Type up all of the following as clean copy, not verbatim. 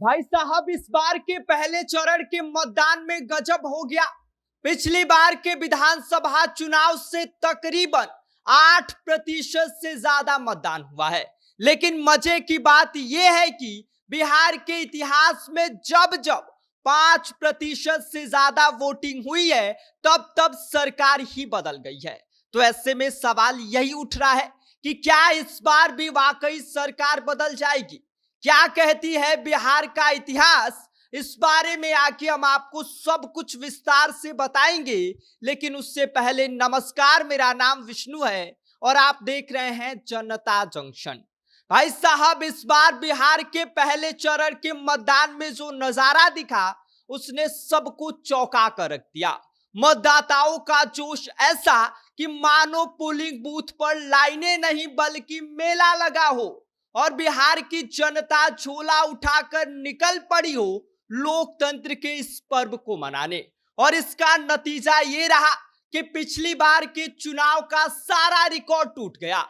भाई साहब, इस बार के पहले चरण के मतदान में गजब हो गया। पिछली बार के विधानसभा चुनाव से तकरीबन 8% से ज्यादा मतदान हुआ है। लेकिन मजे की बात यह है कि बिहार के इतिहास में जब जब 5% से ज्यादा वोटिंग हुई है, तब तब सरकार ही बदल गई है। तो ऐसे में सवाल यही उठ रहा है कि क्या इस बार भी वाकई सरकार बदल जाएगी? क्या कहती है बिहार का इतिहास? इस बारे में आके हम आपको सब कुछ विस्तार से बताएंगे। लेकिन उससे पहले नमस्कार, मेरा नाम विष्णु है और आप देख रहे हैं जनता जंक्शन। भाई साहब, इस बार बिहार के पहले चरण के मतदान में जो नजारा दिखा, उसने सबको चौंका कर रख दिया। मतदाताओं का जोश ऐसा कि मानो पोलिंग बूथ पर लाइनें नहीं बल्कि मेला लगा हो और बिहार की जनता झोला उठाकर निकल पड़ी हो लोकतंत्र के इस पर्व को मनाने। और इसका नतीजा ये रहा कि पिछली बार के चुनाव का सारा रिकॉर्ड टूट गया।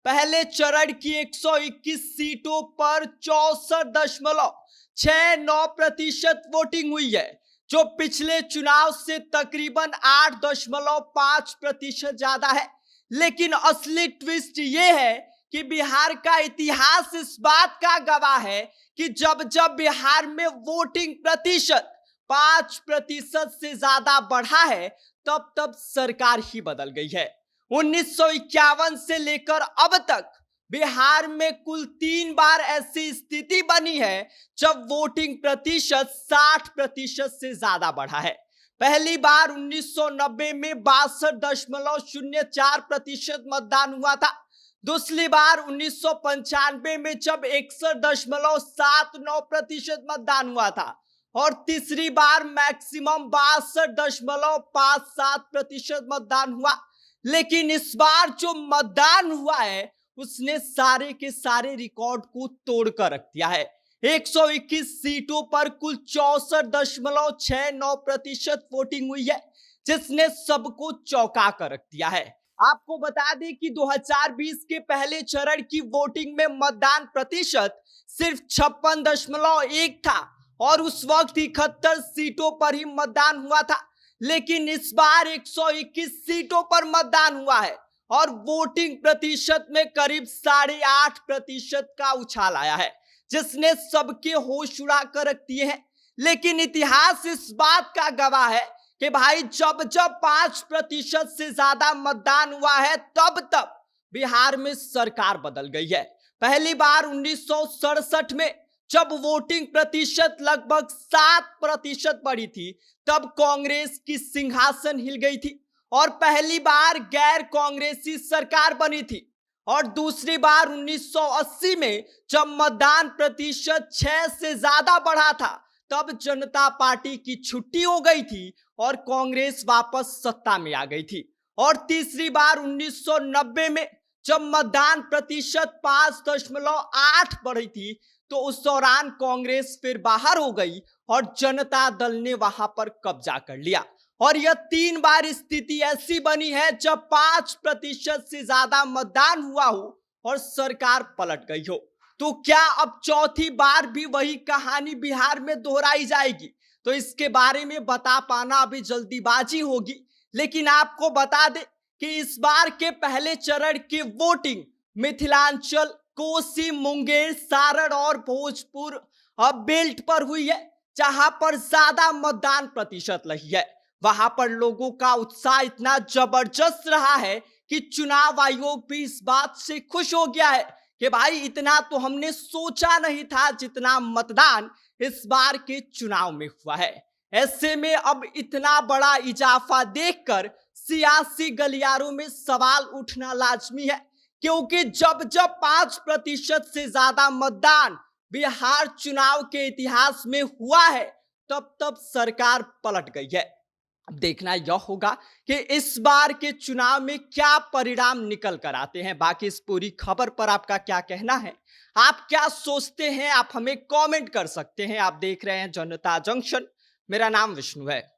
पहले चरण की 121 सीटों पर 64.69% वोटिंग हुई है, जो पिछले चुनाव से तकरीबन 8.5% ज्यादा है। लेकिन असली ट्विस्ट ये है कि बिहार का इतिहास इस बात का गवाह है कि जब जब बिहार में वोटिंग प्रतिशत 5% से ज्यादा बढ़ा है, तब तब सरकार ही बदल गई है। 1951 से लेकर अब तक बिहार में कुल 3 बार ऐसी स्थिति बनी है जब वोटिंग प्रतिशत 60% से ज्यादा बढ़ा है। पहली बार 1990 में 62.04% मतदान हुआ था। दूसरी बार 1995 में जब 61.79% मतदान हुआ था और तीसरी बार मैक्सिमम 62.57% मतदान हुआ। लेकिन इस बार जो मतदान हुआ है, उसने सारे के सारे रिकॉर्ड को तोड़कर रख दिया है। 121 सीटों पर कुल 64.69% वोटिंग हुई है, जिसने सबको चौंका कर रख दिया है। आपको बता दें कि 2020 के पहले चरण की वोटिंग में मतदान प्रतिशत सिर्फ 56.1 था और उस वक्त 71 सीटों पर ही मतदान हुआ था। लेकिन इस बार 121 सीटों पर मतदान हुआ है और वोटिंग प्रतिशत में करीब 8.5% का उछाल आया है, जिसने सबके होश उड़ा कर रख दिए हैं। लेकिन इतिहास इस बात का गवाह है कि भाई जब जब 5% से ज्यादा मतदान हुआ है, तब तब बिहार में सरकार बदल गई है। पहली बार 1967 में जब वोटिंग प्रतिशत लगभग 7% बढ़ी थी, तब कांग्रेस की सिंहासन हिल गई थी और पहली बार गैर कांग्रेसी सरकार बनी थी। और दूसरी बार 1980 में जब मतदान प्रतिशत 6 से ज्यादा बढ़ा था, तब जनता पार्टी की छुट्टी हो गई थी और कांग्रेस वापस सत्ता में आ गई थी। और तीसरी बार 1990 में जब मतदान प्रतिशत 5.8 बढ़ी थी, तो उस दौरान कांग्रेस फिर बाहर हो गई और जनता दल ने वहां पर कब्जा कर लिया। और यह 3 बार स्थिति ऐसी बनी है जब 5% से ज्यादा मतदान हुआ हो और सरकार पलट गई हो। तो क्या अब चौथी बार भी वही कहानी बिहार में दोहराई जाएगी? तो इसके बारे में बता पाना अभी जल्दीबाजी होगी। लेकिन आपको बता दें कि इस बार के पहले चरण की वोटिंग मिथिलांचल, कोसी, मुंगेर, सारण और भोजपुर बेल्ट पर हुई है, जहां पर ज्यादा मतदान प्रतिशत रही है। वहां पर लोगों का उत्साह इतना जबरदस्त रहा है कि चुनाव आयोग भी इस बात से खुश हो गया है कि भाई इतना तो हमने सोचा नहीं था जितना मतदान इस बार के चुनाव में हुआ है। ऐसे में अब इतना बड़ा इजाफा देखकर सियासी गलियारों में सवाल उठना लाजमी है, क्योंकि जब जब 5% से ज्यादा मतदान बिहार चुनाव के इतिहास में हुआ है, तब तब सरकार पलट गई है। अब देखना यह होगा कि इस बार के चुनाव में क्या परिणाम निकल कर आते हैं। बाकी इस पूरी खबर पर आपका क्या कहना है, आप क्या सोचते हैं, आप हमें कमेंट कर सकते हैं। आप देख रहे हैं जनता जंक्शन, मेरा नाम विष्णु है।